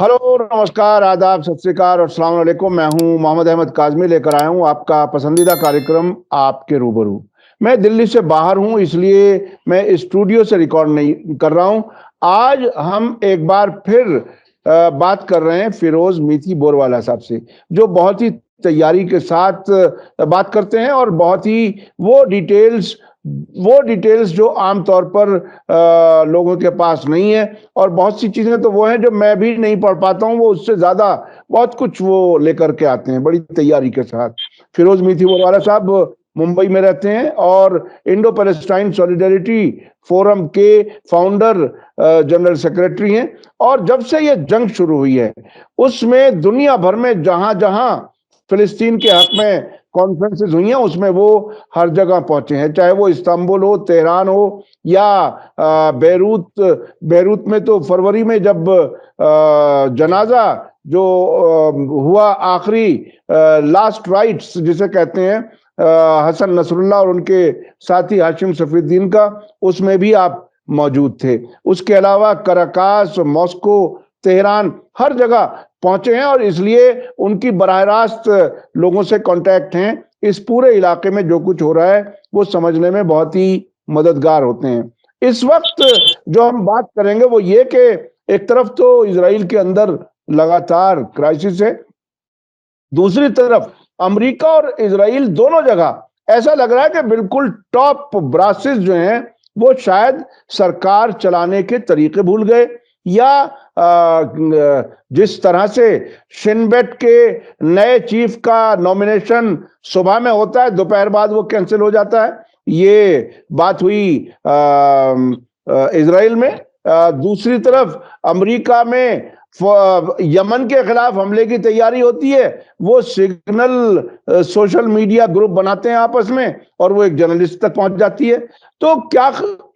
Hello, नमस्कार, आदाब, सत श्री अकाल और अस्सलाम वालेकुम। मैं हूं मोहम्मद अहमद काज़मी, लेकर आया हूं आपका पसंदीदा कार्यक्रम आपके रूबरू। मैं दिल्ली से बाहर हूं, इसलिए मैं स्टूडियो से रिकॉर्ड नहीं कर रहा हूं। आज हम एक बार फिर बात कर रहे हैं फिरोज मीठी बोरवाला साहब से, जो बहुत ही तैयारी के साथ बात करते हैं और बहुत ही वो डिटेल्स वो डिटेल्स जो आमतौर पर लोगों के पास नहीं है। और बहुत सी चीजें तो वो हैं जो मैं भी नहीं पढ़ पाता हूँ, वो उससे ज्यादा बहुत कुछ वो लेकर के आते हैं बड़ी तैयारी के साथ। फिरोज मीठी बोरवाला साहब मुंबई में रहते हैं और इंडो पैलेस्टाइन सॉलिडरिटी फोरम के फाउंडर जनरल सेक्रेटरी हैं। और जब से ये जंग शुरू हुई है, उसमें दुनिया भर में जहां जहां फिलिस्तीन के हक में कॉन्फ्रेंसेस हुई हैं, उसमें वो हर जगह पहुंचे हैं, चाहे वो इस्तांबुल हो, तेहरान हो या बेरूत। बेरूत में तो फरवरी में जब जनाजा जो हुआ, आखिरी लास्ट राइट्स जिसे कहते हैं, हसन नसरुल्लाह और उनके साथी हाशिम सफीउद्दीन का, उसमें भी आप मौजूद थे। उसके अलावा कराकास, मॉस्को, तेहरान, हर जगह पहुंचे हैं और इसलिए उनकी बराह रास्त लोगों से कांटेक्ट हैं। इस पूरे इलाके में जो कुछ हो रहा है वो समझने में बहुत ही मददगार होते हैं। इस वक्त जो हम बात करेंगे वो ये कि एक तरफ तो इसराइल के अंदर लगातार क्राइसिस है, दूसरी तरफ अमेरिका और इसराइल दोनों जगह ऐसा लग रहा है कि बिल्कुल टॉप ब्रासिस जो हैं वो शायद सरकार चलाने के तरीके भूल गए, या जिस तरह से शिनबेट के नए चीफ का नॉमिनेशन सुबह में होता है, दोपहर बाद वो कैंसिल हो जाता है। ये बात हुई इसराइल में। दूसरी तरफ अमेरिका में यमन के खिलाफ हमले की तैयारी होती है, वो सिग्नल सोशल मीडिया ग्रुप बनाते हैं आपस में और वो एक जर्नलिस्ट तक पहुंच जाती है। तो क्या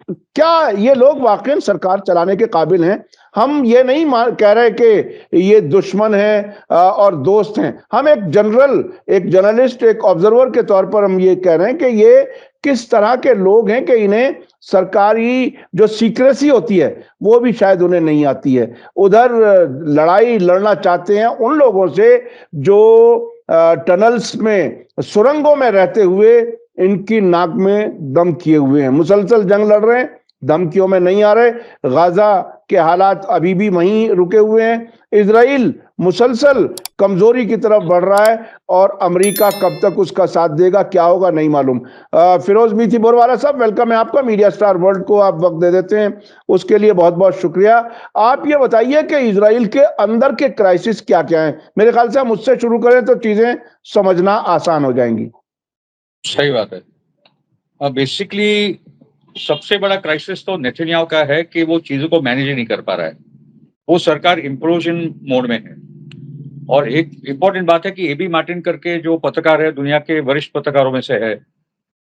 क्या ये लोग वाकई सरकार चलाने के काबिल हैं? हम ये नहीं कह रहे कि ये दुश्मन हैं और दोस्त हैं। हम एक जर्नलिस्ट, एक ऑब्जर्वर के तौर पर हम ये कह रहे हैं कि ये किस तरह के लोग हैं कि इन्हें सरकारी जो सीक्रेसी होती है वो भी शायद उन्हें नहीं आती है। उधर लड़ाई लड़ना चाहते हैं उन लोगों से जो टनल्स में, सुरंगों में रहते हुए इनकी नाक में दम किए हुए हैं, मुसलसल जंग लड़ रहे हैं, धमकियों में नहीं आ रहे। गाजा के हालात अभी भी वहीं रुके हुए हैं। इजराइल मुसलसल कमजोरी की तरफ बढ़ रहा है और अमेरिका कब तक उसका साथ देगा, क्या होगा नहीं मालूम। फिरोज मीठी बोरवाला साहब, वेलकम है आपका। मीडिया स्टार वर्ल्ड को आप वक्त दे देते हैं, उसके लिए बहुत बहुत शुक्रिया। आप ये बताइए कि इजराइल के अंदर के क्राइसिस क्या क्या हैं? मेरे ख्याल से हम उससे शुरू करें तो चीजें समझना आसान हो जाएंगी। सही बात है। अब बेसिकली सबसे बड़ा क्राइसिस तो नेतन्याहू का है कि वो चीजों को मैनेज नहीं कर पा रहा है। वो सरकार इम्प्लोजन मोड में है। और एक इंपॉर्टेंट बात है कि एबी मार्टिन करके जो पत्रकार है, दुनिया के वरिष्ठ पत्रकारों में से है,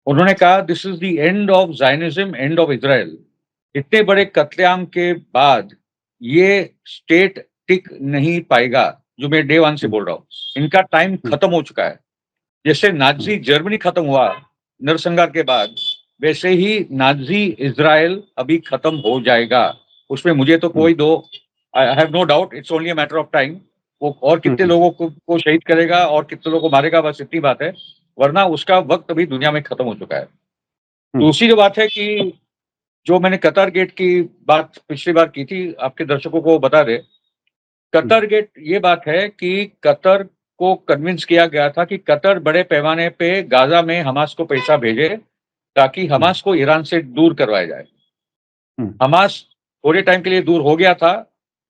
उन्होंने कहा this is the end of Zionism, end of Israel. इतने बड़े कत्लेआम के बाद ये स्टेट टिक नहीं पाएगा। जो मैं डे वन से बोल रहा हूँ, इनका टाइम खत्म हो चुका है। जैसे नाजी जर्मनी खत्म हुआ नरसंहार के बाद, वैसे ही नाजी इजराइल अभी खत्म हो जाएगा। उसमें मुझे तो कोई दो, I have no doubt, it's only a matter of time. वो और कितने लोगों को शहीद करेगा और कितने लोगों को मारेगा, बस इतनी बात है। वरना उसका वक्त अभी दुनिया में खत्म हो चुका है। दूसरी जो बात है कि जो मैंने कतर गेट की बात पिछली बार की थी, आपके दर्शकों को बता दे। कतर गेट ये बात है कि कतर को कन्विंस किया गया था कि कतर बड़े पैमाने पे गाजा में हमास को पैसा भेजे ताकि हमास को ईरान से दूर करवाया जाए। हमास थोड़े टाइम के लिए दूर हो गया था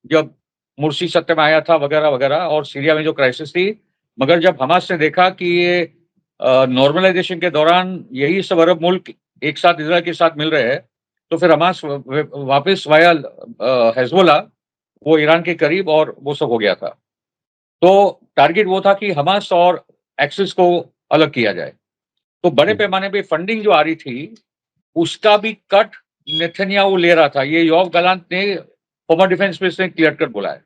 जब मुर्सी सत्ता में आया था, वगैरह वगैरह, और सीरिया में जो क्राइसिस थी। मगर जब हमास ने देखा कि ये नॉर्मलाइजेशन के दौरान यही सब अरब मुल्क एक साथ इजराइल के साथ मिल रहे हैं, तो फिर हमास वापस वाया हेजबोला, वो ईरान के करीब, और वो सब हो गया था। तो टारगेट वो था कि हमास और एक्सिस को अलग किया जाए। तो बड़े पैमाने पे फंडिंग जो आ रही थी उसका भी कट नेतन्याहू ले रहा था। ये योव गलांत ने, फॉर्मर डिफेंस मिनिस्टर ने, क्लियर कट बोला है।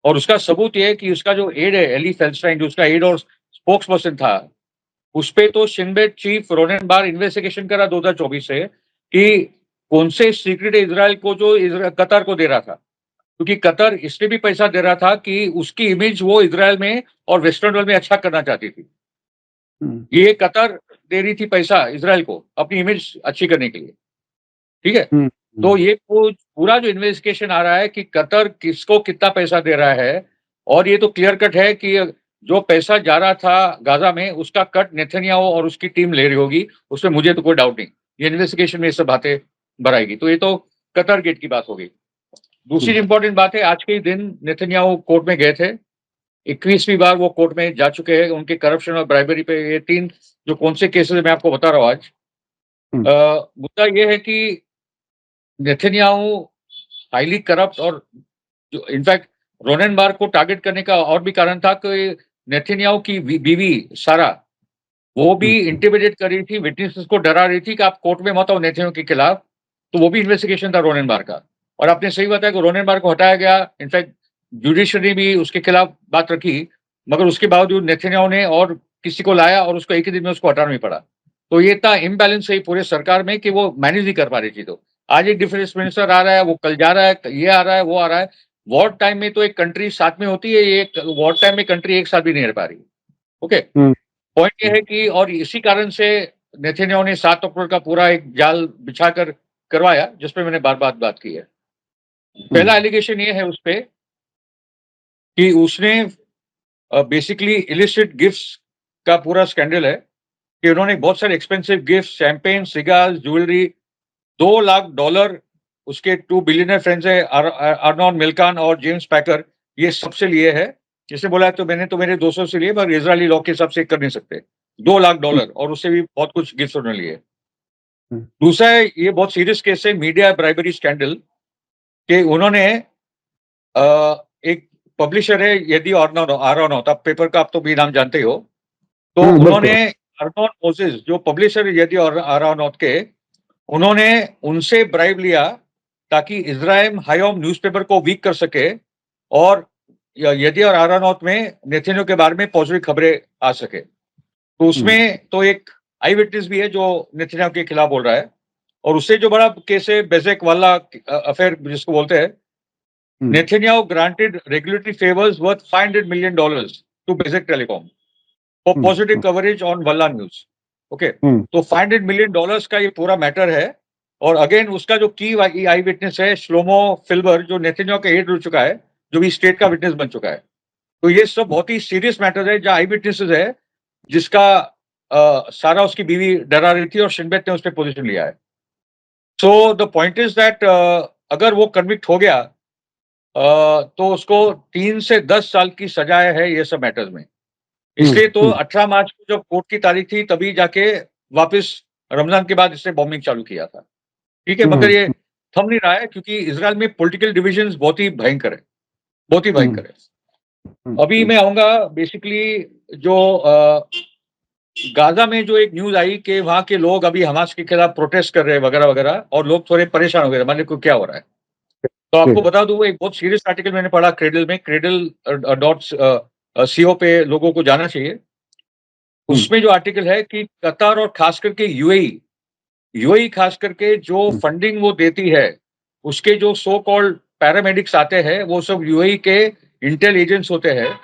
और उसका सबूत ये है कि उसका जो एड है, एली फेल्स्टाइन, जो उसका एड और स्पोक्स पर्सन था, उस पे तो शिनबेट चीफ रोनेन बार इन्वेस्टिगेशन करा 2024 से कि कौन से सीक्रेट इजराइल को जो कतर को दे रहा था। क्योंकि कतर इसलिए भी पैसा दे रहा था कि उसकी इमेज वो इजराइल में और वेस्टर्न वर्ल्ड में अच्छा करना चाहती थी। ये कतर दे रही थी पैसा इजराइल को अपनी इमेज अच्छी करने के लिए, ठीक है? तो ये पूरा जो इन्वेस्टिगेशन आ रहा है कि कतर किसको कितना पैसा दे रहा है, और ये तो क्लियर कट है कि जो पैसा जा रहा था गाजा में उसका कट नेतन्याहू और उसकी टीम ले रही होगी, उसमें मुझे तो कोई डाउट नहीं। ये इन्वेस्टिगेशन में ये सब बातें भराएगी। तो ये तो कतर गेट की बात हो गई। दूसरी इंपॉर्टेंट बात है, आज के ही दिन नेतन्याहू कोर्ट में गए थे। 21वीं बार वो कोर्ट में जा चुके हैं। उनके करप्शन और ब्राइबरी पे ये 3 जो कौन से केसेस मैं आपको बता रहा हूँ आज। मुद्दा ये है कि नेतन्याहू हाईली करप्ट, और जो इनफैक्ट रोनेनबार्ग को टारगेट करने का और भी कारण था कि नेतन्याहू की बीवी सारा, वो भी इंटिमिडेट कर रही थी, विटनेसेस को डरा रही थी कि आप कोर्ट में मत आओ नेतन्याहू के खिलाफ। तो वो भी इन्वेस्टिगेशन था रोनेनबार्ग का। और आपने सही बताया कि रोनेनबार्ग को हटाया गया। इनफैक्ट जुडिशरी भी उसके खिलाफ बात रखी, मगर उसके बावजूद नेतन्याहू ने और किसी को लाया और उसको एक ही दिन में उसको हटाना भी पड़ा। तो ये इतना इम्बैलेंस है पूरे सरकार में कि वो मैनेज नहीं कर पा रही थी। तो आज एक डिफेंस मिनिस्टर आ रहा है, वो कल जा रहा है, ये आ रहा है, वो आ रहा है। वॉर टाइम में तो एक कंट्री साथ में होती है, ये वॉर टाइम में कंट्री एक साथ भी नहीं रह पा रही। ओके, पॉइंट ये है कि और इसी कारण से नेतन्याहू ने 7 अक्टूबर का पूरा एक जाल बिछाकर करवाया, जिसपे मैंने बार-बार बात की है। पहला एलिगेशन ये है उसपे कि उसने बेसिकली इलिसिट गिफ्ट्स का पूरा स्कैंडल है कि उन्होंने बहुत सारे expensive gift, champagne, cigars, jewellery, $2 lakh उसके 2 बिलियनर फ्रेंड्स है अर्नोन मिल्कान और जेम्स पैकर, ये सबसे लिए है। जिसने बोला तो मैंने तो मेरे दोस्तों से लिए, पर इजरायली लॉ के हिसाब से कर नहीं सकते। $2 लाख और उससे भी बहुत कुछ गिफ्ट उन्होंने लिए। दूसरा है, ये बहुत सीरियस केस है, मीडिया ब्राइबरी स्कैंडल, कि उन्होंने एक पब्लिशर है यदि आरोनॉट, आप पेपर का आप तो भी नाम जानते हो। तो उन्होंने अर्नोन मोसेस जो पब्लिशर यदि आरोनॉट के, उन्होंने उनसे ब्राइब लिया ताकि इज़राइल हायोम न्यूज़पेपर को वीक कर सके और यदि और आरोनॉट में नेतन्याहू के बारे में पॉजिटिव खबरें आ सके। तो उसमें तो एक आई विटनेस भी है जो नेतन्याहू के खिलाफ बोल रहा है। और उससे जो बड़ा केस है बेजेक वाला अफेयर जिसको बोलते हैं, Netanyahu granted regulatory favors worth $500 million to Bezeq Telecom for positive coverage on Walla News. Okay, तो $500 million का ये पूरा मैटर है। और अगेन उसका जो की आई विटनेस है श्लोमो फिल्बर, जो नेतन्याहू के हेड हो चुका है, जो भी स्टेट का विटनेस बन चुका है। तो ये सब बहुत ही सीरियस मैटर है, जहाँ आई विटनेसेस है जिसका सारा उसकी बीवी डरा रही थी और शिनबेट ने उस पर पोजिशन लिया है। So the point is that अगर वो कन्विक्ट हो गया तो उसको 3 से 10 साल की सजाए है ये सब मैटर्स में। इसलिए तो 18 मार्च को जब कोर्ट की तारीख थी तभी जाके वापस रमजान के बाद इसने बॉम्बिंग चालू किया था। ठीक है, मगर ये थम नहीं रहा है क्योंकि इजराइल में पॉलिटिकल डिविजन्स बहुत ही भयंकर है, बहुत ही भयंकर है। अभी मैं आऊंगा बेसिकली जो गाजा में जो एक न्यूज आई कि वहां के लोग अभी हमास के खिलाफ प्रोटेस्ट कर रहे हैं वगैरह वगैरह, और लोग थोड़े परेशान हो गए, मान लो क्या हो रहा है। तो आपको बता दूं, एक बहुत सीरियस आर्टिकल मैंने पढ़ा क्रेडल में, credle.co पे लोगों को जाना चाहिए। उसमें जो आर्टिकल है कि कतर और खास करके यूएई खास करके जो फंडिंग वो देती है, उसके जो सो कॉल्ड पैरामेडिक्स आते हैं, वो सब यूएई के इंटेल एजेंट्स होते हैं।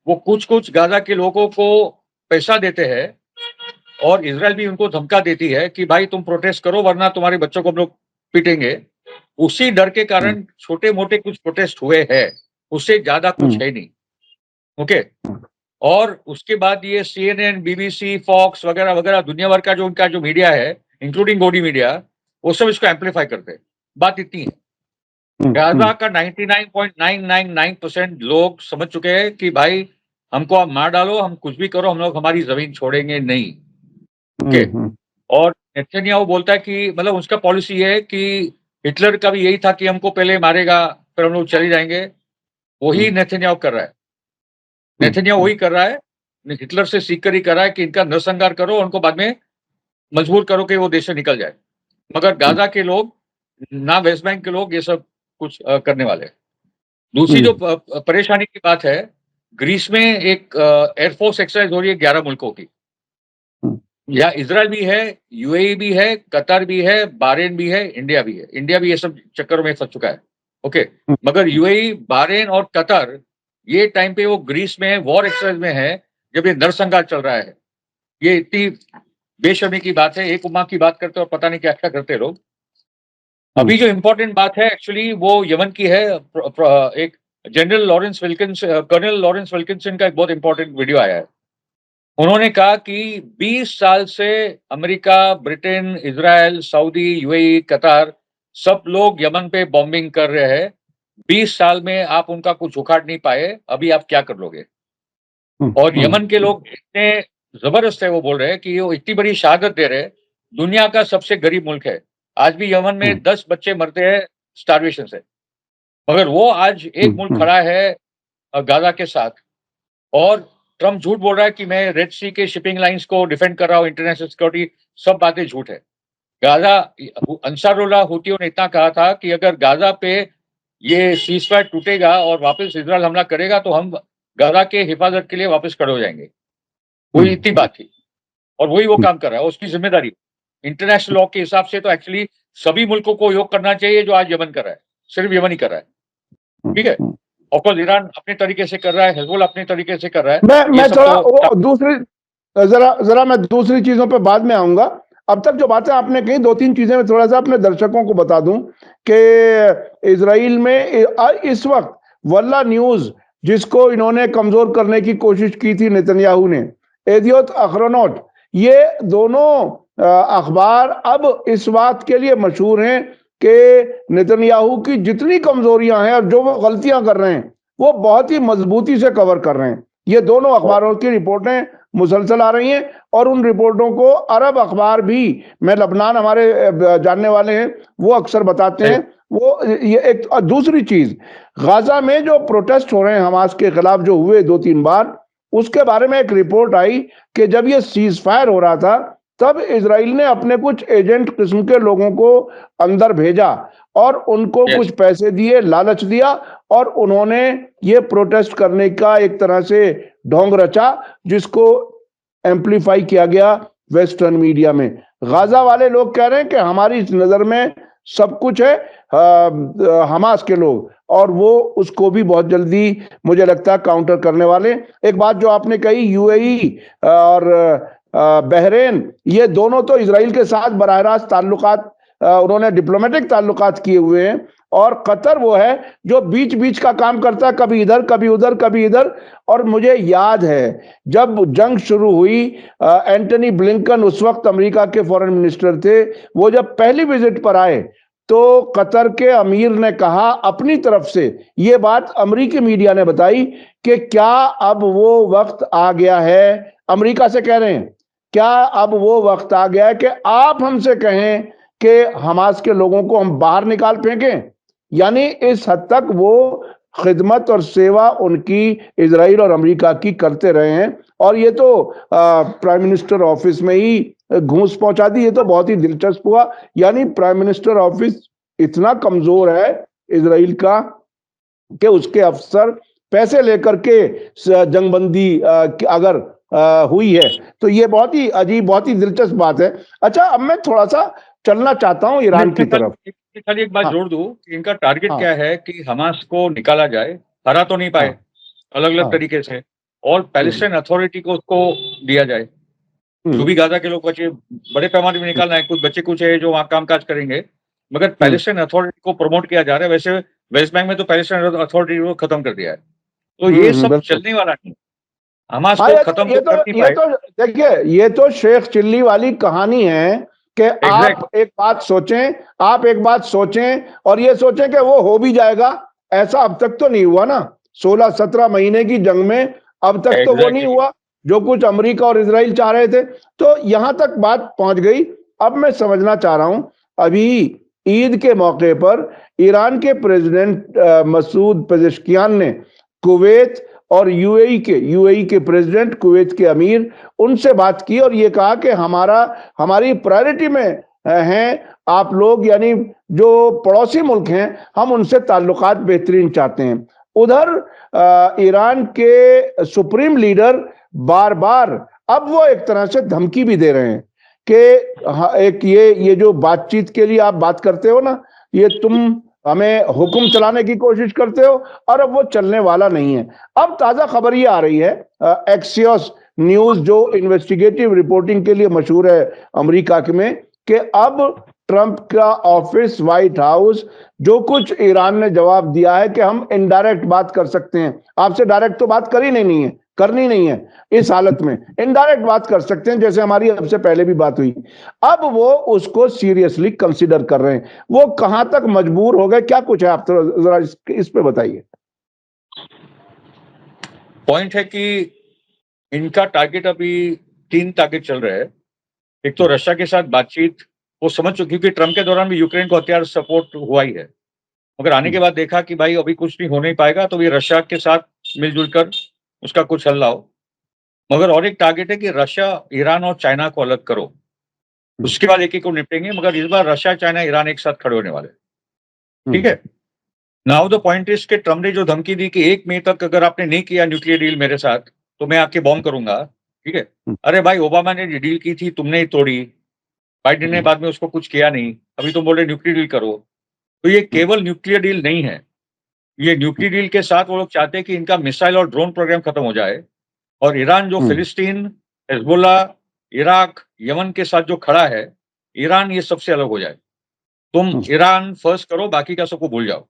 वो कुछ गाजा के लोगों को पैसा देते हैं और इजराइल भी उनको धमका देती है कि भाई तुम प्रोटेस्ट करो वरना तुम्हारे बच्चों को हम लोग पीटेंगे। उसी डर के कारण छोटे मोटे कुछ प्रोटेस्ट हुए हैं, उससे ज्यादा कुछ है नहीं। ओके, और उसके बाद ये CNN, BBC, फॉक्स वगैरह वगैरह दुनिया भर का जो उनका जो मीडिया है, इंक्लूडिंग बॉडी मीडिया, वो सब इसको एम्पलीफाई करते हैं। बात इतनी है, गाजा का 99.999% लोग समझ चुके हैं कि भाई हमको आप मार डालो, हम कुछ भी करो, हम लोग हमारी जमीन छोड़ेंगे नहीं। ओके, और नेतन्याहू बोलता है कि मतलब उसका पॉलिसी ये है कि हिटलर का भी यही था कि हमको पहले मारेगा फिर हम लोग चले जाएंगे। वही नेतन्याहू कर रहा है, नेतन्याहू वही कर रहा है, हिटलर से सीख कर ही कर रहा है कि इनका नरसंहार करो, उनको बाद में मजबूर करो कि वो देश से निकल जाए। मगर गाजा के लोग ना वेस्ट बैंक के लोग ये सब कुछ करने वाले हैं। दूसरी जो परेशानी की बात है, ग्रीस में एक एयरफोर्स एक्सरसाइज हो रही है 11 मुल्कों की। या इजराइल भी है, यूएई भी है, कतर भी है, बहरीन भी है, इंडिया भी है। इंडिया भी ये सब चक्करों में फंस चुका है। ओके, मगर यूएई, बहरीन और कतर ये टाइम पे वो ग्रीस में वॉर एक्सरसाइज में है जब ये नरसंहार चल रहा है। ये इतनी बेशर्मी की बात है, एक उम्मा की बात करते और पता नहीं क्या क्या करते लोग। अभी जो इम्पोर्टेंट बात है एक्चुअली वो यमन की है। एक general Lawrence Wilkins, colonel Lawrence Wilkinson का एक बहुत इंपॉर्टेंट वीडियो आया है। उन्होंने कहा कि 20 साल से America, Britain, Israel, Saudi, UAE, कतार सब लोग यमन पे बॉम्बिंग कर रहे हैं। 20 साल में आप उनका कुछ उखाड़ नहीं पाए, अभी आप क्या कर लोगे? और यमन के लोग इतने जबरदस्त है, वो बोल रहे हैं कि वो इतनी बड़ी शहादत दे रहे हैं। दुनिया का सबसे गरीब मुल्क है, आज भी यमन में 10 बच्चे मरते हैं स्टारवेशन से, मगर वो आज एक मुल्क खड़ा है गाजा के साथ। और ट्रम्प झूठ बोल रहा है कि मैं रेड सी के शिपिंग लाइंस को डिफेंड कर रहा हूँ, इंटरनेशनल सिक्योरिटी, सब बातें झूठ है। गाजा, अंसारुल्लाह हुतियों ने इतना कहा था कि अगर गाजा पे ये सीजफायर टूटेगा और वापस इजराइल हमला करेगा तो हम गाजा के हिफाजत के लिए वापस खड़े हो जाएंगे। वही इतनी बात थी और वही वो काम कर रहा है, उसकी जिम्मेदारी इंटरनेशनल लॉ के हिसाब से तो एक्चुअली सभी मुल्कों को योग करना चाहिए जो आज यमन कर रहा है, सिर्फ यमन ही कर रहा है। ठीक है, ऑफकोर्स ईरान अपने तरीके से कर रहा है, हिजबुल अपने तरीके से कर रहा है। मैं थोड़ा दूसरी जरा मैं दूसरी चीजों पे बाद में आऊंगा। अब तक जो बातें आपने कही, दो तीन चीजें मैं थोड़ा सा अपने दर्शकों को बता दूं कि इजराइल में इस वक्त वल्ला न्यूज, जिसको इन्होंने कमजोर करने की कोशिश की थी नेतन्याहू ने, एदियोत अखरोनोट, ये दोनों अखबार अब इस बात के लिए मशहूर हैं कि नेतन्याहू की जितनी कमजोरियां हैं और जो वो गलतियां कर रहे हैं वो बहुत ही मजबूती से कवर कर रहे हैं। ये दोनों अखबारों की रिपोर्टें मुसलसल आ रही हैं और उन रिपोर्टों को अरब अखबार भी, मैं लबनान, हमारे जानने वाले हैं, वो अक्सर बताते हैं। वो ये एक दूसरी चीज, गाजा में जो प्रोटेस्ट हो रहे हैं हमास के खिलाफ, जो हुए 2-3 बार, उसके बारे में एक रिपोर्ट आई कि जब ये सीज फायर हो रहा था तब इजराइल ने अपने कुछ एजेंट किस्म के लोगों को अंदर भेजा और उनको कुछ पैसे दिए, लालच दिया, और उन्होंने ये प्रोटेस्ट करने का एक तरह से ढोंग रचा, जिसको एम्पलीफाई किया गया वेस्टर्न मीडिया में। गाजा वाले लोग कह रहे हैं कि हमारी नजर में सब कुछ है हमास के लोग, और वो उसको भी बहुत जल्दी मुझे लगता है काउंटर करने वाले। एक बात जो आपने कही, यूएई और बहरीन, ये दोनों तो इजराइल के साथ बराह रास्त ताल्लुकात, उन्होंने डिप्लोमेटिक ताल्लुकात किए हुए हैं, और कतर वो है जो बीच बीच का काम करता है, कभी इधर कभी उधर कभी इधर। और मुझे याद है जब जंग शुरू हुई, एंटनी ब्लिंकन उस वक्त अमेरिका के फॉरेन मिनिस्टर थे, वो जब पहली विजिट पर आए तो कतर के अमीर ने कहा अपनी तरफ से, ये बात अमेरिकी मीडिया ने बताई, कि क्या अब वो वक्त आ गया है, अमेरिका से कह रहे हैं, क्या अब वो वक्त आ गया है कि आप हमसे कहें कि हमास के लोगों को हम बाहर निकाल फेंकें। यानी इस हद तक वो खिदमत और सेवा उनकी इजराइल और अमेरिका की करते रहे हैं, और ये तो प्राइम मिनिस्टर ऑफिस में ही घूस पहुंचा दी। ये तो बहुत ही दिलचस्प हुआ, यानी प्राइम मिनिस्टर ऑफिस इतना कमजोर है इजराइल का कि उसके अफसर पैसे लेकर के जंगबंदी अगर हुई है, तो ये बहुत ही अजीब, बहुत ही दिलचस्प बात है। अच्छा, अब मैं थोड़ा सा चलना चाहता हूं ईरान की तरफ। खाली एक बात जोड़ दूं कि इनका टारगेट क्या है कि हमास को निकाला जाए, हरा तो नहीं पाए अलग अलग तरीके से, और पैलेस्टाइन अथॉरिटी को उसको दिया जाए। जो भी गाजा के लोग बचे, बड़े पैमाने में निकालना है, कुछ बच्चे कुछ है जो वहां कामकाज करेंगे, मगर पैलेस्टाइन अथॉरिटी को प्रमोट किया जा रहा है। वैसे वेस्ट बैंक में तो पैलेस्टाइन अथॉरिटी को खत्म कर दिया है, तो ये सब चलने वाला नहीं। हमास को खत्म तो कर नहीं पाए। देखिए, ये तो शेख चिल्ली वाली कहानी है कि आप एक बात सोचें, आप एक बात सोचें और ये सोचें कि वो हो भी जाएगा। ऐसा अब तक तो नहीं हुआ ना, 16-17 महीने की जंग में अब तक तो वो नहीं हुआ जो कुछ अमेरिका और इजराइल चाह रहे थे। तो यहां तक बात पहुंच गई। अब मैं समझना चाह रहा हूं, अभी ईद के मौके पर ईरान के प्रेसिडेंट मसूद पेजेश्कियान ने कुवैत और यूएई के प्रेसिडेंट, कुवैत के अमीर, उनसे बात की और ये कहा कि हमारी प्रायोरिटी में हैं आप लोग, यानी जो पड़ोसी मुल्क हैं, हम उनसे ताल्लुकात बेहतरीन चाहते हैं। उधर ईरान के सुप्रीम लीडर बार बार अब वो एक तरह से धमकी भी दे रहे हैं कि एक ये जो बातचीत के लिए आप बात करते हो ना, ये तुम हमें हुक्म चलाने की कोशिश करते हो, और अब वो चलने वाला नहीं है। अब ताजा खबर ये आ रही है, एक्सियोस न्यूज जो इन्वेस्टिगेटिव रिपोर्टिंग के लिए मशहूर है अमेरिका में, कि अब ट्रंप का ऑफिस, व्हाइट हाउस, जो कुछ ईरान ने जवाब दिया है कि हम इनडायरेक्ट बात कर सकते हैं, आपसे डायरेक्ट तो बात करनी नहीं है, इस हालत में इनडायरेक्ट बात कर सकते हैं, जैसे हमारी अब से पहले भी बात हुई। अब वो उसको सीरियसली कंसीडर कर रहे हैं। वो कहां तक मजबूर हो गए, क्या कुछ है, आप तो जरा इस पे बताइए। पॉइंट है कि इनका टारगेट अभी 3 टारगेट चल रहे हैं। एक तो रशिया के साथ बातचीत, वो समझ चुकी, क्योंकि ट्रंप के दौरान भी यूक्रेन को हथियार सपोर्ट हुआ ही है, मगर आने के बाद देखा कि भाई अभी कुछ नहीं होने पाएगा, तो ये रशिया के साथ मिलजुल कर उसका कुछ हल लाओ। मगर और एक टारगेट है कि रशिया, ईरान और चाइना को अलग करो, उसके बाद एक-एक को निपटेंगे, मगर इस बार रशिया, चाइना, ईरान एक साथ खड़े होने वाले, ठीक है? नाउ द पॉइंट इज के ट्रम्प ने जो धमकी दी कि 1 मई तक अगर आपने नहीं किया न्यूक्लियर डील मेरे साथ, तो मैं आके बॉम्ब करूँगा, ठीक है? अरे भाई, ओबामा ने डील की थी, तुमने ही तोड़ी। बाइडेन ने बाद में उसको कुछ किया नहीं, अभी तुम बोल रहे न्यूक्लियर डील करो। तो ये केवल न्यूक्लियर डील नहीं है, ये न्यूक्लियर डील के साथ वो लोग चाहते हैं कि इनका मिसाइल और ड्रोन प्रोग्राम खत्म हो जाए, और ईरान जो फिलिस्तीन, हिजबुल्लाह, इराक, यमन के साथ जो खड़ा है, ईरान ये सबसे अलग हो जाए। तुम ईरान फर्स्ट करो, बाकी का सबको भूल जाओ,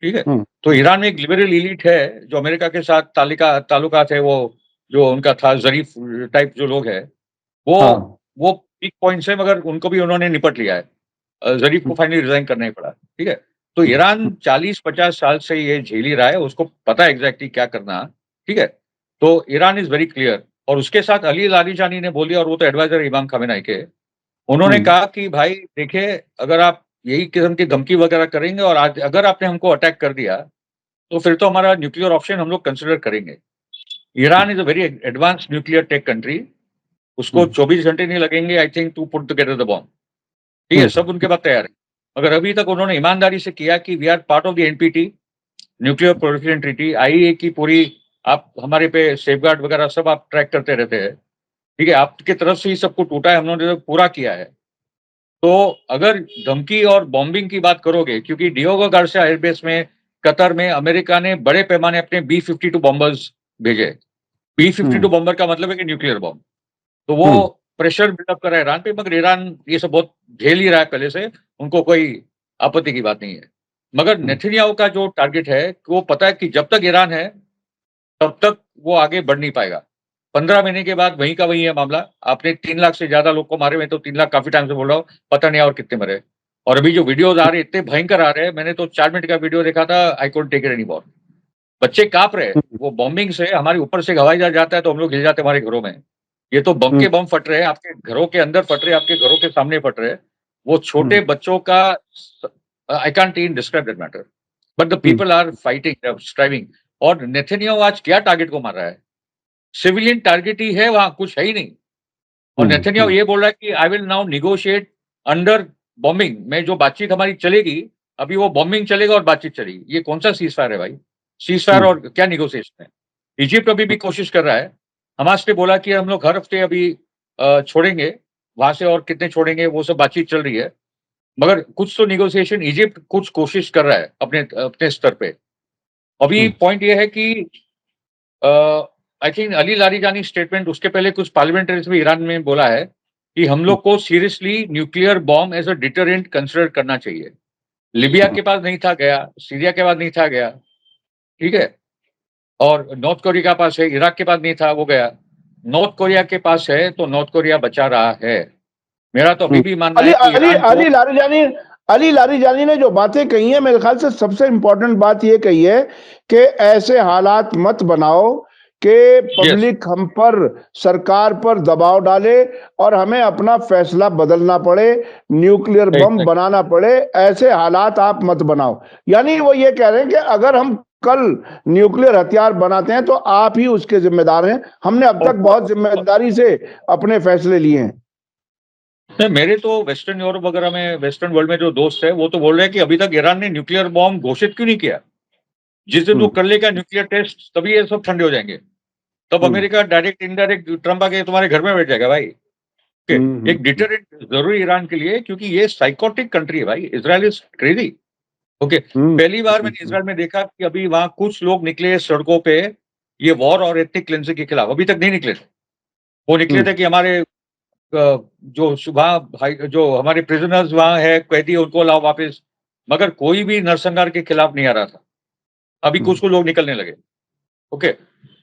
ठीक है? तो ईरान में एक लिबरल एलीट है जो अमेरिका के साथ ताल्लुकात है, वो जो उनका था, ज़रीफ टाइप जो लोग हैं, वो पीक पॉइंट्स है, मगर उनको भी उन्होंने निपट लिया है। ज़रीफ को फाइनली रिज़ाइन करना ही पड़ा, ठीक है? तो ईरान 40-50 साल से ये झेल ही रहा है, उसको पता है एग्ज़ैक्टली क्या करना है, ठीक है? तो ईरान इज़ वेरी क्लियर, और उसके साथ अली लारीजानी ने बोली, और वो तो एडवाइज़र इमाम खामेनेई के, उन्होंने कहा कि भाई देखिए, अगर आप यही किस्म की धमकी वगैरह करेंगे और आज अगर आपने हमको अटैक कर दिया, तो फिर तो हमारा न्यूक्लियर ऑप्शन हम लोग कंसिडर करेंगे। Iran is a very advanced nuclear tech country, उसको 24 घंटे नहीं लगेंगे I think to put together the bomb, ठीक है? सब उनके पास तैयार है। मगर अभी तक उन्होंने ईमानदारी से किया कि we are part of the NPT, nuclear proliferation treaty, IAEA की पूरी आप हमारे पे सेफगार्ड वगैरह सब आप ट्रैक करते रहते हैं, ठीक है? आपकी तरफ से ही सब कुछ टूटा है, हमने पूरा किया है। तो अगर धमकी और बॉम्बिंग की बात करोगे, क्योंकि डिएगो गार्सिया एयरबेस में कतर में अमेरिका ने बड़े पैमाने अपने बी-52 बॉम्बर्स भेजे। बी-52 बॉम्बर का मतलब है कि न्यूक्लियर बॉम्ब। तो वो प्रेशर बिल्डअप कर रहा है ईरान पे, मगर ईरान ये सब बहुत झेल ही रहा है पहले से, उनको कोई आपत्ति की बात नहीं है। मगर नेतन्याहू का जो टारगेट है, वो पता है कि जब तक ईरान है, तब तक वो आगे बढ़ नहीं पाएगा। 15 महीने के बाद वहीं का वहीं है मामला। आपने 3 लाख से ज़्यादा लोग को मारे, मैं तो 3 लाख काफ़ी टाइम से बोल रहा हूँ, पता नहीं और कितने मरे। और अभी जो वीडियोज़ आ रहे हैं, इतने भयंकर आ रहे हैं, मैंने तो 4 मिनट का वीडियो देखा था, I couldn't take it anymore. बच्चे काँप रहे हैं, वो बॉम्बिंग से हमारे ऊपर से हवाई जहाज जाता है तो हम लोग हिल जाते हैं हमारे घरों में। ये तो बम के बम फट रहे हैं, आपके घरों के अंदर फट रहे हैं, आपके घरों के सामने फट रहे हैं। वो छोटे बच्चों का I can't even describe that matter, but the people are fighting, they are striving. और नेतन्याहू आज क्या टारगेट को मार रहा है? सिविलियन टारगेट ही है, वहाँ कुछ है ही नहीं। और नेतन्याहू ये बोल रहा है कि I will now negotiate under bombing, में जो बातचीत हमारी चलेगी, अभी वो बॉम्बिंग चलेगा और बातचीत चलेगी। ये कौन-सा सीज़फायर है भाई? सीज़फायर और क्या नेगोशिएशन है? इजिप्ट अभी भी कोशिश कर रहा है। हमास ने बोला कि हम लोग हर हफ्ते अभी छोड़ेंगे, वहाँ से और कितने छोड़ेंगे, वो सब बातचीत चल रही है। मगर कुछ तो नेगोशिएशन इजिप्ट कुछ कोशिश कर रहा है अपने अपने स्तर पे। अभी पॉइंट ये है कि I think Ali Larijani statement, उसके पहले कुछ पार्लियामेंटरीज भी ईरान में बोला है कि हम लोग को seriously nuclear bomb as a deterrent consider करना चाहिए। लिबिया के पास नहीं था, गया। सीरिया के पास नहीं था, गया। ठीक है? और नॉर्थ कोरिया के पास है, इराक के पास नहीं था, वो गया। नॉर्थ कोरिया के पास है, तो नॉर्थ कोरिया बचा रहा है। मेरा तो अभी भी मानना अली है कि अली ईरान को अली लारीजानी ने जो बातें कही हैं, मेरे ख्याल से सबसे इंपॉर्टेंट बात ये कही है कि ऐसे हालात मत बनाओ कि पब्लिक हम पर, सरकार पर दबाव डाले और हमें अपना फैसला बदलना पड़े, न्यूक्लियर बम बनाना पड़े। ऐसे हालात आप मत बनाओ। यानी वो ये कह रहे हैं कि अगर हम कल न्यूक्लियर हथियार बनाते हैं तो आप ही उसके जिम्मेदार हैं। हमने अब तक बहुत जिम्मेदारी से अपने फैसले लिए हैं। नहीं, मेरे तो वेस्टर्न यूरोप वगैरह में, वेस्टर्न वर्ल्ड में जो दोस्त है, वो तो बोल रहे हैं कि अभी तक ईरान ने न्यूक्लियर बॉम्ब घोषित क्यों नहीं किया? जिस दिन वो कर लेगा न्यूक्लियर टेस्ट, तभी ये सब ठंडे हो जाएंगे। तब अमेरिका डायरेक्ट इनडायरेक्ट ट्रम्प आके तुम्हारे घर में बैठ जाएगा भाई। एक डिटरेंट जरूरी ईरान के लिए, क्योंकि ये साइकोटिक कंट्री है भाई। Israel is crazy. ओके, पहली बार मैंने इजराइल में देखा कि अभी वहां कुछ लोग निकले सड़कों पे ये वॉर और एथनिक क्लिंजिंग के खिलाफ, अभी तक नहीं निकले थे। वो निकले थे कि हमारे जो सुबह भाई जो हमारे प्रिजनर्स वहां है, कैदी, उनको लाओ वापस, मगर कोई भी नरसंहार के खिलाफ नहीं आ रहा था। अभी कुछ लोग निकलने लगे। Okay,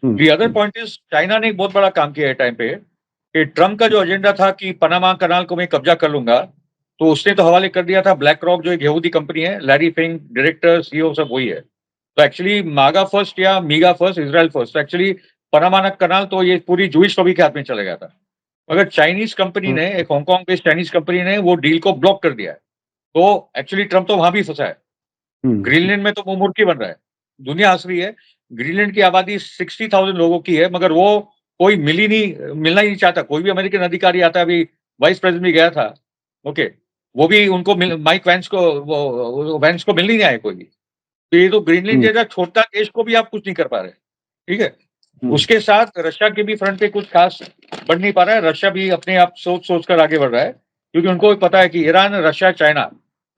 the other point is China ने एक बहुत बड़ा काम किया है टाइम पे कि ट्रम्प का जो एजेंडा था कि पनामा कनाल को मैं कब्जा कर लूंगा, तो उसने तो हवाले कर दिया था ब्लैक रॉक, जो एक यहूदी कंपनी है, लैरी फिंक डायरेक्टर सीईओ सब वही है। तो एक्चुअली मागा फर्स्ट या MIGA first, Israel first, actually Panama canal तो ये पूरी जूइश लॉबी के हाथ में चला गया था, मगर चाइनीज कंपनी ने, एक हांगकांग बेस्ड चाइनीज कंपनी ने वो डील को ब्लॉक कर दिया है। तो एक्चुअली ट्रम्प तो वहां भी फंसा है। ग्रीनलैंड में तो वो मुर्गी बन रहा है, दुनिया हंस रही है। ग्रीनलैंड की आबादी 60,000 लोगों की है, मगर वो कोई मिलना ही नहीं चाहता। कोई भी अमेरिकन अधिकारी आता है, अभी वाइस प्रेसिडेंट भी गया था, ओके, वो भी उनको माइक वैंस को वैंस को मिलने नहीं आए कोई भी। तो ये तो ग्रीनलैंड जैसा छोटा देश को भी आप कुछ नहीं कर पा रहे, ठीक है। उसके साथ रशिया के भी फ्रंट पे कुछ खास बढ़ नहीं पा रहा है। रशिया भी अपने आप सोच कर आगे बढ़ रहा है, क्योंकि उनको भी पता है कि ईरान, रशिया, चाइना,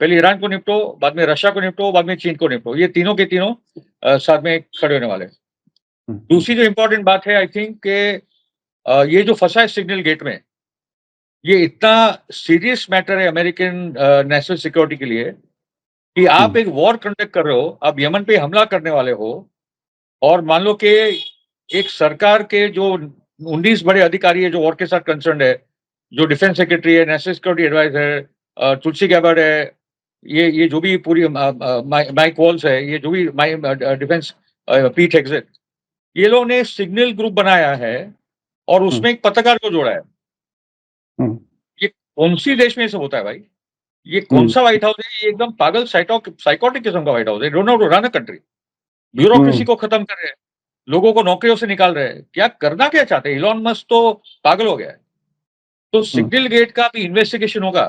पहले ईरान को निपटो, बाद में रशिया को निपटो, बाद में चीन को निपटो, ये तीनों के तीनों साथ में खड़े होने वाले हैं। दूसरी जो इंपॉर्टेंट बात है, आई थिंक के ये जो फंसा है सिग्नल गेट में, ये इतना सीरियस मैटर है अमेरिकन नेशनल सिक्योरिटी के लिए कि आप एक वॉर कंडक्ट कर रहे हो, आप यमन पे हमला करने वाले हो, और मान लो कि एक सरकार के जो 19 बड़े अधिकारी है जो वॉर के साथ कंसर्न है, जो डिफेंस सेक्रेटरी है, national security adviser, Tulsi Gabbard है, ये जो भी पूरी माइक वॉल्स है, ये जो भी डिफेंस पीट हेग्सेट, ये लोगों ने सिग्नल ग्रुप बनाया है और उसमें एक पत्रकार को जोड़ा है। ये कौन सी देश में ये सब होता है भाई? ये कौन सा व्हाइट हाउस है? ये एकदम पागल साइकोटिक किस्म का व्हाइट हाउस है। Don't know to run a country. Bureaucracy को खत्म कर रहे हैं, लोगों को नौकरियों से निकाल रहे हैं। क्या करना क्या चाहते हैं? इलॉन मस्क तो पागल हो गया है। तो सिग्नल गेट का भी इन्वेस्टिगेशन होगा,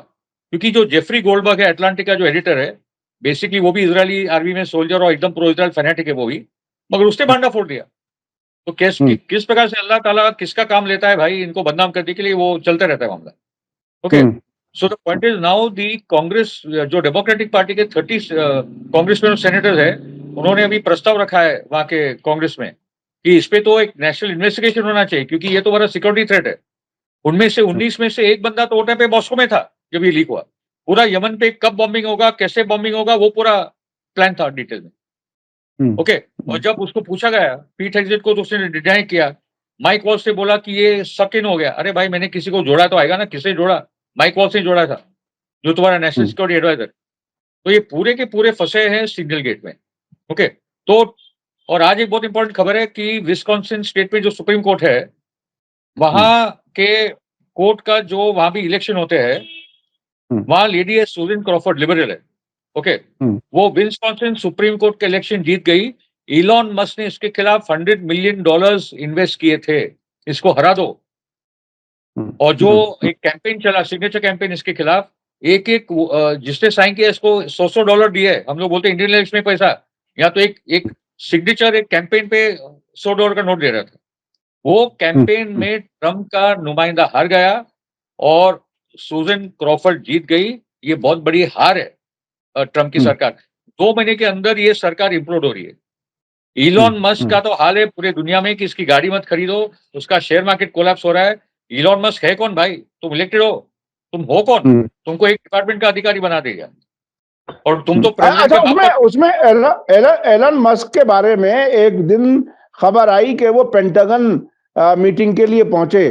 क्योंकि जो जेफरी गोल्डबर्ग है, अटलांटिक का जो एडिटर है, बेसिकली वो भी इजरायली आर्मी में सोल्जर और एकदम प्रो इजराइल फैनेटिक है वो भी, मगर उसने भांडा फोड़ दिया। तो किस प्रकार से अल्लाह ताला किसका काम लेता है भाई, इनको बदनाम करने के लिए, वो चलते रहता है मामला। Okay, so the point is now the Congress, जो डेमोक्रेटिक पार्टी के 30 कांग्रेसमैन और सेनेटर्स है, उन्होंने अभी प्रस्ताव रखा है वहां के कांग्रेस में कि इस पे तो एक नेशनल इन्वेस्टिगेशन होना चाहिए, क्योंकि ये तो बड़ा सिक्योरिटी थ्रेट है। उनमें से 19 में से एक बंदा तो वो टाइम पे मॉस्को में था जब ये लीक हुआ। पूरा यमन पे कब बॉम्बिंग होगा, कैसे बॉम्बिंग होगा, वो पूरा प्लान था डिटेल में। ओके, और जब उसको पूछा गया पीट हेग्सेट को, तो उसने डिनाई किया। माइक वॉल्स ने बोला कि ये सक इन हो गया। अरे भाई, मैंने किसी को जोड़ा तो आएगा ना, किसे जोड़ा? माइक वॉल्स ने जोड़ा था, जो तुम्हारा नेशनल सिक्योरिटी एडवाइजर। तो ये पूरे के पूरे फंसे हैं सिग्नल गेट में। ओके, तो और आज एक बहुत इंपॉर्टेंट खबर है कि विस्कॉन्सिन स्टेट में जो सुप्रीम कोर्ट है, वहां के कोर्ट का जो वहां भी इलेक्शन होते हैं, वहां लेडी है सुजैन क्रॉफर्ड, लिबरल है। ओके, वो विस्कॉन्सिन सुप्रीम कोर्ट के इलेक्शन जीत गई। इलॉन मस्क ने इसके खिलाफ $100 मिलियन इन्वेस्ट किए थे, इसको हरा दो। और जो एक कैंपेन चला, सिग्नेचर कैंपेन इसके खिलाफ, एक जिसने साइन किया इसको $100 दिए। हम लोग बोलते हैं इंडियन इलेक्शन में पैसा, यहाँ तो एक सिग्नेचर एक कैंपेन पे $100 का नोट दे रहा था। वो कैंपेन में ट्रम्प का नुमाइंदा हार गया और सुजैन क्रॉफर्ड जीत गई। ये बहुत बड़ी हार है ट्रम्प की सरकार। 2 महीने के अंदर ये सरकार इम्प्लोड हो रही है। इलॉन मस्क का तो हाल है पूरे दुनिया में कि इसकी गाड़ी मत खरीदो, उसका शेयर मार्केट कोलैप्स हो रहा है। इलॉन मस्क है कौन भाई? तुम इलेक्टेड हो, तुम हो कौन? तुमको एक डिपार्टमेंट का अधिकारी बना देगा और तुम तो प्रेसिडेंट अच्छा, के उसमें एलन मस्क के बारे में एक दिन खबर आई कि वो पेंटागन मीटिंग के लिए पहुंचे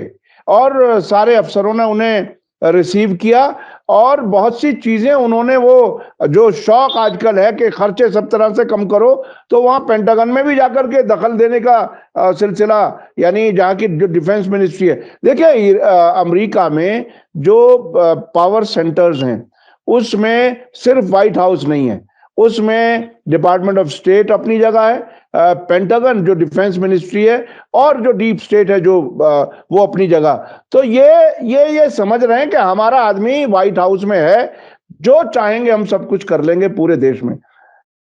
और सारे अफसरों ने उन्हें रिसीव किया और बहुत सी चीजें उन्होंने, वो जो शौक आजकल है कि खर्चे सब तरह से कम करो, तो वहां पेंटागन में भी जाकर के दखल देने का सिलसिला, यानी जहां की जो डिफेंस मिनिस्ट्री है। देखिए, अमेरिका में जो पावर सेंटर्स हैं उसमें सिर्फ व्हाइट हाउस नहीं है, उसमें डिपार्टमेंट ऑफ स्टेट अपनी जगह है, पेंटागन जो डिफेंस मिनिस्ट्री है, और जो डीप स्टेट है जो वो अपनी जगह। तो ये समझ रहे हैं कि हमारा आदमी व्हाइट हाउस में है, जो चाहेंगे हम सब कुछ कर लेंगे पूरे देश में।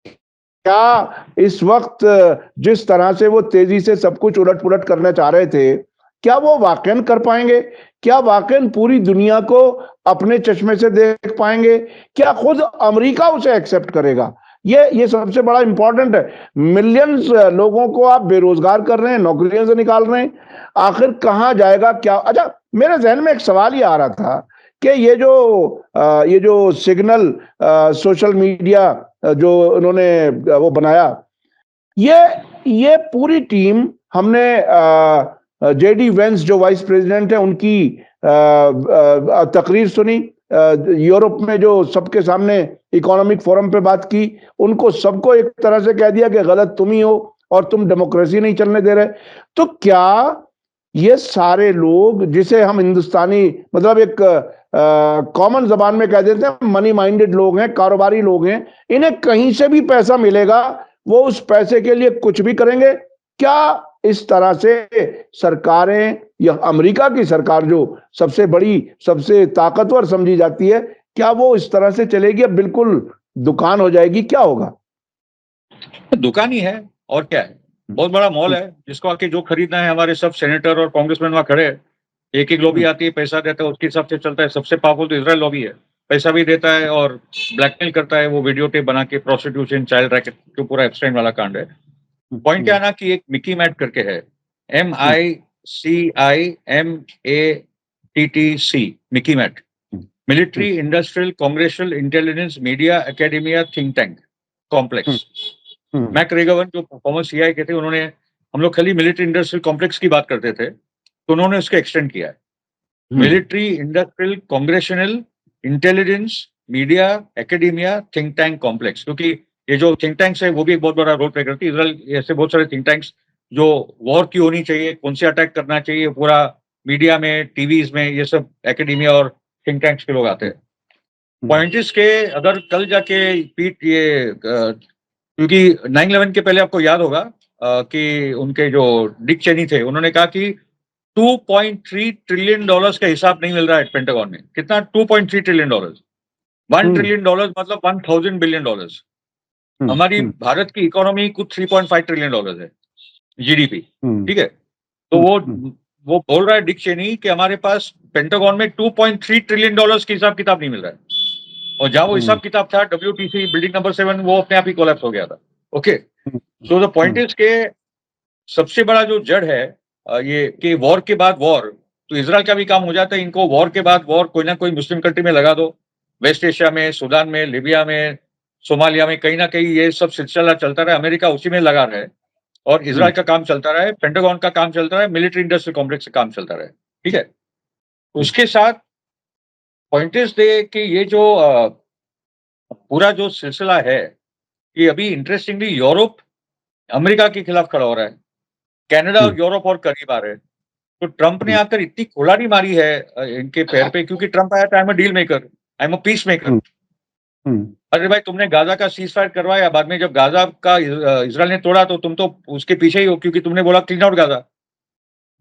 क्या इस वक्त जिस तरह से वो तेजी से सब कुछ उलट पुलट करना चाह रहे थे, क्या वो वाकई कर पाएंगे? क्या वाकई पूरी दुनिया को अपने चश्मे से देख पाएंगे? क्या खुद अमेरिका उसे एक्सेप्ट करेगा? ये सबसे बड़ा इंपॉर्टेंट है। मिलियंस लोगों को आप बेरोजगार कर रहे हैं, नौकरियों से निकाल रहे हैं, आखिर कहाँ जाएगा क्या? अच्छा, मेरे जहन में एक सवाल ये आ रहा था कि ये जो सिग्नल सोशल मीडिया जो उन्होंने वो बनाया, ये पूरी टीम हमने जेडी वेंस जो वाइस प्रेसिडेंट है उनकी तकरीर सुनी, यूरोप में जो सबके सामने इकोनॉमिक फोरम पे बात की, उनको सबको एक तरह से कह दिया कि गलत तुम ही हो और तुम डेमोक्रेसी नहीं चलने दे रहे। तो क्या ये सारे लोग, जिसे हम हिंदुस्तानी मतलब एक कॉमन जबान में कह देते हैं, मनी माइंडेड लोग हैं, कारोबारी लोग हैं, इन्हें कहीं से भी पैसा मिलेगा, वो उस पैसे के लिए कुछ भी करेंगे? क्या इस तरह से सरकारें, या अमेरिका की सरकार जो सबसे बड़ी, सबसे ताकतवर समझी जाती है, क्या वो इस तरह से चलेगी, अब बिल्कुल दुकान हो जाएगी? क्या होगा? दुकान ही है और क्या है, बहुत बड़ा मॉल है जिसको आके जो खरीदना है, हमारे सब सेनेटर और कांग्रेसमैन वहां खड़े हैं। एक लॉबी आती है, पैसा देता है, उसके हिसाब से चलता है। सबसे पावरफुल तो इजराइल लॉबी है, पैसा भी देता है और ब्लैकमेल करता है। वो वीडियो टेप बना के प्रोस्टिट्यूशन, चाइल्ड रैकेट, जो पूरा एप्स्टाइन वाला कांड है। पॉइंट क्या है ना कि एक मिकी मैट करके है, MICIMATTC, MICIMATT, military industrial congressional intelligence media academia think tank complex. McGovern जो फॉर्मर सीआई के थे, उन्होंने, हम लोग खाली मिलिट्री इंडस्ट्रियल कॉम्प्लेक्स की बात करते थे, तो उन्होंने उसको एक्सटेंड किया है, military industrial congressional intelligence media academia think tank complex. क्योंकि ये जो थिंक टैंक्स है वो भी एक बहुत बड़ा रोल प्ले करती है। इसराइल ऐसे बहुत सारे थिंक टैंक्स जो वॉर क्यों होनी चाहिए, कौन से अटैक करना चाहिए, पूरा मीडिया में, टीवीज में, ये सब एकेडमिया और थिंक टैंक्स के लोग आते हैं। पॉइंट्स के अगर कल जाके पीट ये क्योंकि 9/11 के पहले आपको याद होगा कि उनके जो डिक चेनी थे, उन्होंने कहा कि $2.3 ट्रिलियन का हिसाब नहीं मिल रहा है पेंटागन में। कितना? $2.3 ट्रिलियन। $1 ट्रिलियन मतलब $1,000 बिलियन। हमारी भारत की इकोनॉमी कुछ $3.5 ट्रिलियन है, जीडीपी, ठीक है। तो वो बोल रहा है डिक चेनी कि हमारे पास पेंटागन में $2.3 ट्रिलियन के हिसाब किताब नहीं मिल रहा है। और जहां वो हिसाब किताब था, WTC बिल्डिंग नंबर 7, वो अपने आप ही कोलैप्स हो गया था। Okay, so the point is के सबसे बड़ा जो जड़ है ये कि वॉर के बाद वॉर, तो इजराइल का भी काम हो जाता है। इनको वॉर के बाद वॉर कोई ना कोई मुस्लिम कंट्री में लगा दो, वेस्ट एशिया में, सूडान में, लीबिया में, सोमालिया में, कहीं ना कहीं ये सब सिलसिला चलता रहा। अमेरिका उसी में लगा रहा है और इजराइल का काम चलता रहा है, पेंटागन का काम चलता रहा है, मिलिट्री इंडस्ट्रियल कॉम्प्लेक्स का काम चलता रहा है, ठीक है। उसके साथ पॉइंट्स दे कि ये जो पूरा जो सिलसिला है, कि अभी इंटरेस्टिंगली यूरोप अमेरिका के खिलाफ खड़ा हो रहा है, कनाडा और यूरोप और करीब आ रहे हैं। तो ट्रंप ने आकर इतनी कुल्हाड़ी मारी है इनके पैर पे, क्योंकि ट्रंप आया था, I am a deal maker, I am a peace maker. अरे भाई, तुमने गाजा का सीज फायर करवाया, बाद में जब गाजा का इजराइल ने तोड़ा तो तुम तो उसके पीछे ही हो, क्योंकि तुमने बोला क्लीन आउट गाजा,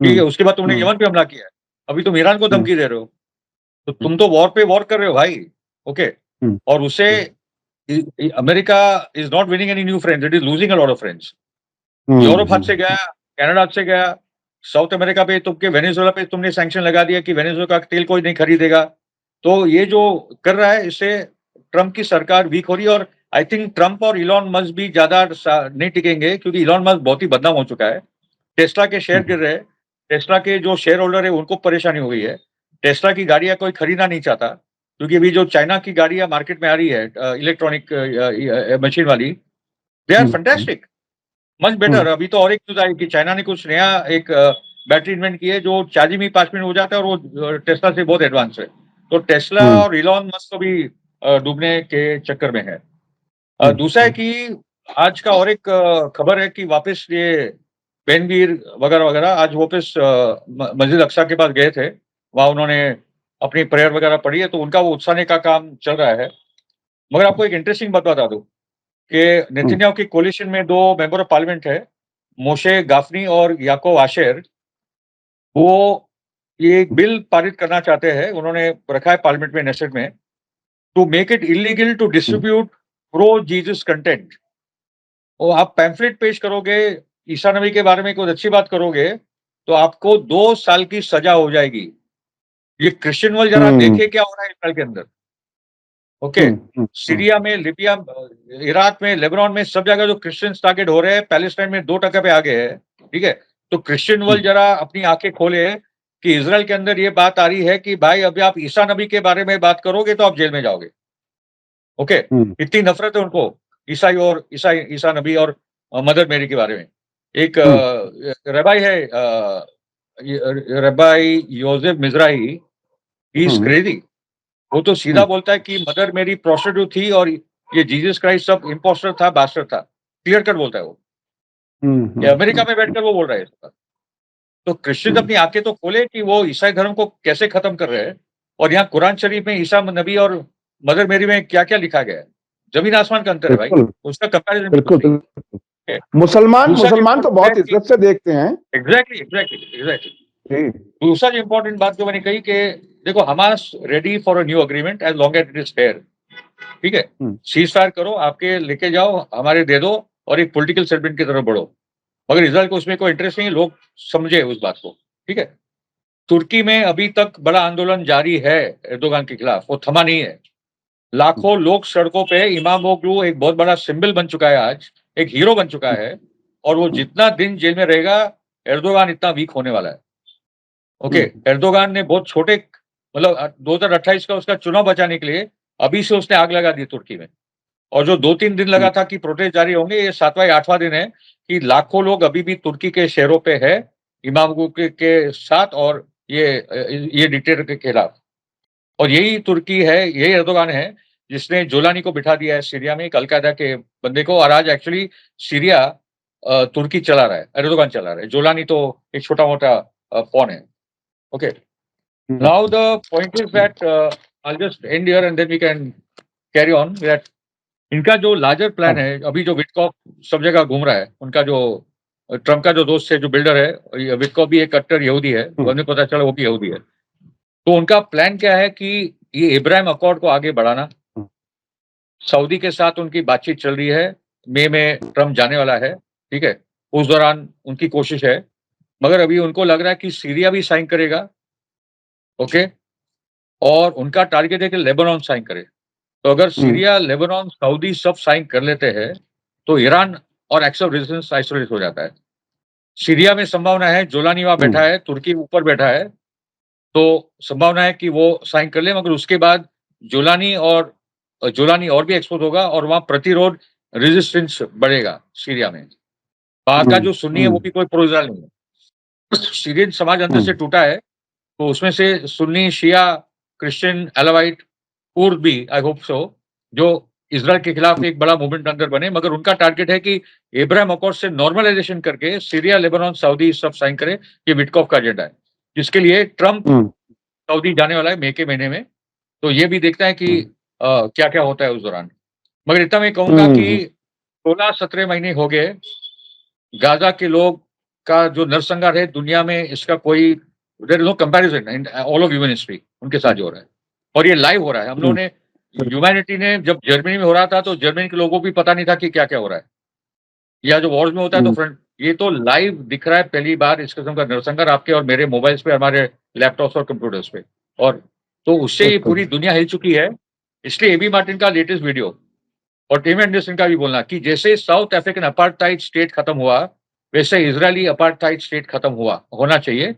ठीक है। उसके बाद तुमने यमन पे हमला किया, अभी तुम ईरान को धमकी दे रहे हो, तो तुम तो वॉर पे वॉर कर रहे हो भाई। ओके, और उसे America is not winning any new friends, it is losing a lot of friends. Europe हाथ से गया, कनाडा हाथ से गया, साउथ अमेरिका पे तुमके वेनेजुएला पे तुमने सैंक्शन लगा दिया कि वेनेजुएला का तेल कोई नहीं खरीदेगा। तो ये जो कर रहा है, इससे ट्रंप की सरकार वीक हो रही है। और आई थिंक ट्रंप और इलॉन मस्क भी ज्यादा नहीं टिकेंगे, क्योंकि इलॉन मस्क बहुत ही बदनाम हो चुका है। टेस्ला के शेयर गिर रहे हैं, टेस्ला के जो शेयर होल्डर है उनको परेशानी हो गई है। टेस्ला की गाड़ियां कोई खरीदना नहीं चाहता, क्योंकि अभी जो चाइना की गाड़ियां मार्केट में आ रही है इलेक्ट्रॉनिक मशीन वाली, they are fantastic, much better. अभी तो और एक न्यूज आई कि चाइना ने कुछ नया एक बैटरी इन्वेंट की है जो चार्जिंग में 5 मिनट हो जाता है, और वो टेस्ला से बहुत एडवांस है। तो टेस्ला और इलॉन मस्क को भी डूबने के चक्कर में है। दूसरा है कि आज का और एक खबर है कि वापस ये बेनवीर वगैरह वगैरह आज वापस मस्जिद अक्सा के पास गए थे, वहां उन्होंने अपनी प्रेयर वगैरह पढ़ी है, तो उनका वो उत्साहने का काम चल रहा है। मगर आपको एक इंटरेस्टिंग बात बता दूं कि नेतन्याहू की कोलिशन में 2 मेंबर ऑफ पार्लियामेंट है, मोशे गाफनी और याकोव आशेर। वो ये एक बिल पारित करना चाहते हैं, उन्होंने रखा है पार्लियामेंट में, नेसेट में, to make it illegal to distribute pro Jesus content. और आप पैम्फलेट पेश करोगे, ईसा नबी के बारे में कुछ अच्छी बात करोगे, तो आपको 2 साल की सजा हो जाएगी। ये क्रिश्चियन वर्ल्ड जरा देखे क्या हो रहा है इसराइल के अंदर। ओके, सीरिया में, लिबिया, इराक में, लेबनान में, सब जगह जो क्रिश्चियंस टारगेट हो रहे हैं, पैलेस्टाइन में 2% पे आगे है, ठीक है। तो क्रिश्चियन वर्ल्ड जरा अपनी आंखें खोले कि इजराइल के अंदर ये बात आ रही है कि भाई अभी आप ईसा नबी के बारे में बात करोगे तो आप जेल में जाओगे। ओके, इतनी नफरत है उनको ईसाई और ईसा नबी और मदर मेरी के बारे में। एक रबाई है, rabbi Yosef Mizrahi, he is crazy. वो तो सीधा बोलता है कि मदर मेरी प्रोस्टिट्यूट थी और ये जीसस क्राइस्ट सब इम्पोस्टर था, बास्टर था, क्लियर कट बोलता है वो। ये अमेरिका में बैठकर वो बोल रहा है इसका। तो क्रिश्चियन अपनी आंखें तो खोले कि वो ईसाई धर्म को कैसे खत्म कर रहे हैं, और यहाँ कुरान शरीफ में ईसा नबी और मदर मेरी में क्या क्या लिखा गया है, जमीन आसमान का अंतर है भाई, उसका कंपैरिजन बिल्कुल। मुसलमान तो बहुत इज्जत से देखते हैं। एग्जैक्टली। दूसरा जो इंपॉर्टेंट बात जो मैंने कही कि देखो, Hamas ready for a new agreement as long as it is fair, ठीक है। सीज फायर करो, आपके लेके जाओ, हमारे दे दो, और एक पॉलिटिकल सेटलमेंट की तरफ बढ़ो। मगर इजराइल को उसमें कोई इंटरेस्ट नहीं, लोग समझे उस बात को, ठीक है। तुर्की में अभी तक बड़ा आंदोलन जारी है एर्दोगान के खिलाफ, वो थमा नहीं है। लाखों लोग सड़कों पे, इमामोग्लू एक बहुत बड़ा सिंबल बन चुका है, आज एक हीरो बन चुका है, और वो जितना दिन जेल में रहेगा, एर्दोगान इतना वीक होने वाला है। ओके, एर्दोगान ने बहुत छोटे, मतलब 2028 का उसका चुनाव बचाने के लिए अभी से उसने आग लगा दी तुर्की में। और जो 2-3 दिन लगा था कि प्रोटेस्ट जारी होंगे, ये 7वां या 8वां दिन है कि लाखों लोग अभी भी तुर्की के शहरों पे है इमामोग्लू के साथ, और ये डिक्टेटर के खिलाफ। और यही तुर्की है, यही एर्दोगान है जिसने जोलानी को बिठा दिया है सीरिया में, एक अलकायदा के बंदे को, और आज एक्चुअली सीरिया तुर्की चला रहा है, एर्दोगान चला रहा है, जोलानी तो एक छोटा मोटा पॉन है। Okay, now the point is that I just end here and then we can carry on that इनका जो लार्जर प्लान है, अभी जो विटकॉफ सब जगह घूम रहा है, उनका जो ट्रम्प का जो दोस्त है, जो बिल्डर है, विटकॉफ भी एक कट्टर यहूदी है, उन्हें पता चला वो भी यहूदी है। तो उनका प्लान क्या है कि ये इब्राहिम अकॉर्ड को आगे बढ़ाना। सऊदी के साथ उनकी बातचीत चल रही है, मई में ट्रम्प जाने वाला है, ठीक है। उस दौरान उनकी कोशिश है, मगर अभी उनको लग रहा है कि सीरिया भी साइन करेगा, ओके, और उनका टारगेट है कि लेबनान साइन करे। तो अगर सीरिया, लेबनान, सऊदी सब साइन कर लेते हैं तो ईरान और एक्स ऑफ रेजिस्टेंस आइसोलेट हो जाता है। सीरिया में संभावना है, जोलानी वहां बैठा है, तुर्की ऊपर बैठा है, तो संभावना है कि वो साइन कर ले, मगर उसके बाद जोलानी और भी एक्सपोज होगा, और वहां प्रतिरोध, रेजिस्टेंस बढ़ेगा सीरिया में। वहां का जो सुन्नी है वो भी कोई प्रो इजराइल नहीं है। सीरियन समाज अंदर से टूटा है, तो उसमें से सुन्नी, शिया, क्रिश्चियन, एलावाइट, कुर्द भी, आई होप सो, जो इजराइल के खिलाफ एक बड़ा मूवमेंट अंदर बने। मगर उनका टारगेट है कि इब्राहिम अकॉर्ड से नॉर्मलाइजेशन करके सीरिया, लेबनान, सऊदी सब साइन करे। ये विटकॉफ का एजेंडा है, जिसके लिए ट्रम्प सऊदी जाने वाला है मई के महीने में। तो ये भी देखता है कि क्या क्या होता है उस दौरान। मगर इतना मैं कहूंगा कि 16-17 महीने हो गए, गाजा के लोग का जो नरसंहार है दुनिया में, इसका कोई there is no comparison in all of human history उनके साथ जो हो रहा है, और ये लाइव हो रहा है। हम लोगों ने, ह्यूमैनिटी ने, जब जर्मनी में हो रहा था तो जर्मनी के लोगों को भी पता नहीं था कि क्या क्या हो रहा है, या जो वॉर्स में होता है तो फ्रंट, ये तो लाइव दिख रहा है पहली बार इस किस्म का नरसंहार आपके और मेरे मोबाइल्स पे, हमारे लैपटॉप्स और कंप्यूटर्स पे। और तो उससे ये पूरी दुनिया हिल चुकी है। इसलिए एबी मार्टिन का लेटेस्ट वीडियो और टिम एंडरसन का भी बोलना कि जैसे साउथ अफ्रीकन अपार्टाइड स्टेट खत्म हुआ, वैसे इजरायली अपार्टाइड स्टेट खत्म होना चाहिए।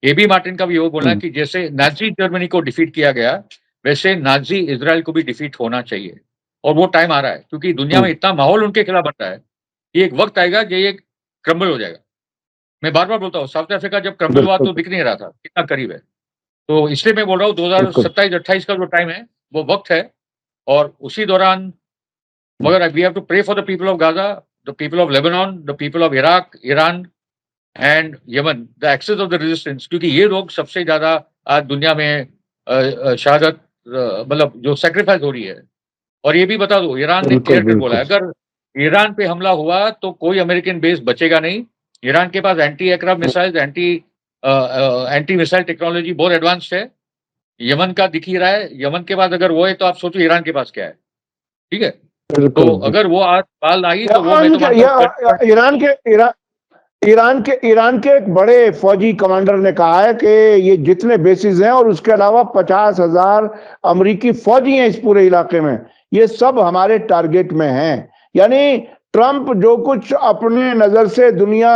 एबी मार्टिन का भी वो बोलना कि जैसे नाजी जर्मनी को डिफीट किया गया, वैसे नाजी इजराइल को भी डिफीट होना चाहिए। और वो टाइम आ रहा है, क्योंकि दुनिया में इतना माहौल उनके खिलाफ बन रहा है, ये एक वक्त आएगा कि ये क्रम्बल हो जाएगा। मैं बार बार बोलता हूँ, साउथ अफ्रीका जब क्रम्बल हुआ तो दिख नहीं रहा था कितना करीब है। तो इसलिए मैं बोल रहा हूँ 2027-28 का जो टाइम है वो वक्त है, और उसी दौरान, मगर we have to pray for the people of Gaza, the people of Lebanon, the people of Iraq, Iran and Yemen, the axis of the resistance, क्योंकि ये लोग सबसे ज्यादा आज दुनिया में शहादत, मतलब जो सेक्रीफाइस हो रही है। और ये भी बता दो, ईरान ने क्लियर कट बोला है, अगर ईरान पे हमला हुआ तो कोई अमेरिकन बेस बचेगा नहीं। ईरान के पास anti aircraft missile, anti missile technology बहुत एडवांस्ड है। यमन का दिख ही रहा है, यमन के पास अगर वो है तो आप सोचो ईरान के पास क्या है, ठीक है। तो अगर वो आज बाल आई तो वो, मैं तो ईरान के एक बड़े फौजी कमांडर ने कहा है कि ये जितने बेसिस हैं और उसके अलावा 50,000 अमेरिकी फौजी हैं इस पूरे इलाके में, ये सब हमारे टारगेट में हैं। यानी ट्रंप जो कुछ अपने नजर से दुनिया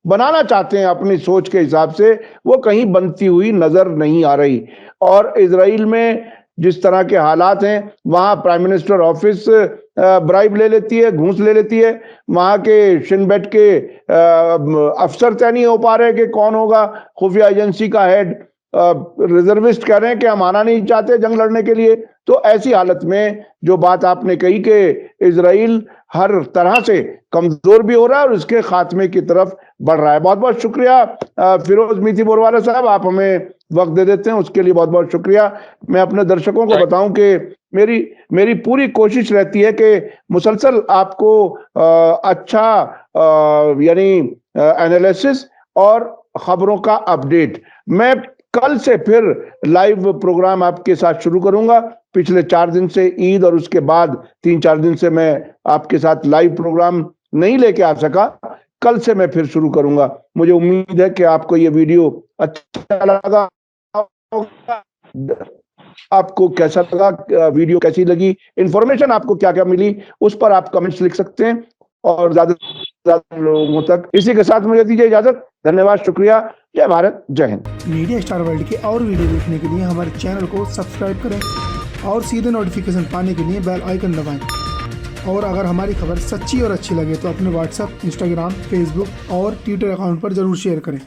बनाना चाहते हैं अपनी सोच के हिसाब से, वो कहीं बनती हुई नजर नहीं आ रही। और इजराइल में जिस तरह के हालात हैं, वहां प्राइम मिनिस्टर ऑफिस ब्राइब ले लेती है, घूस ले लेती है। वहां के शिन बेट के अफसर तय नहीं हो पा रहे कि कौन होगा खुफिया एजेंसी का हेड। रिजर्विस्ट कह रहे हैं कि हम आना नहीं चाहते जंग लड़ने के लिए। तो ऐसी हालत में जो बात आपने कही कि इजराइल हर तरह से कमजोर भी हो रहा है और उसके खात्मे की तरफ बढ़ रहा है। बहुत बहुत शुक्रिया फिरोज मीठी बोरवाला साहब, आप हमें वक्त दे देते हैं, उसके लिए बहुत बहुत शुक्रिया। मैं अपने दर्शकों को बताऊं कि मेरी पूरी कोशिश रहती है कि मुसलसल आपको अच्छा यानी एनालिसिस और खबरों का अपडेट। मैं कल से फिर लाइव प्रोग्राम आपके साथ शुरू करूंगा। पिछले 4 दिन से ईद और उसके बाद 3-4 दिन से मैं आपके साथ लाइव प्रोग्राम नहीं लेके आ सका। कल से मैं फिर शुरू करूंगा। मुझे उम्मीद है कि आपको ये वीडियो अच्छा लगा होगा। आपको कैसा लगा, वीडियो कैसी लगी, इंफॉर्मेशन आपको क्या क्या मिली, उस पर आप कमेंट्स लिख सकते हैं और ज्यादा से ज्यादा लोगों तक। इसी के साथ मुझे दीजिए इजाजत। धन्यवाद, शुक्रिया। जय भारत, जय हिंद। मीडिया स्टार वर्ल्ड के और वीडियो देखने के लिए हमारे चैनल को सब्सक्राइब करें और सीधे नोटिफिकेशन पाने के लिए बेल आइकन दबाएं। और अगर हमारी खबर सच्ची और अच्छी लगे तो अपने व्हाट्सएप, इंस्टाग्राम, फेसबुक और ट्विटर अकाउंट पर जरूर शेयर करें।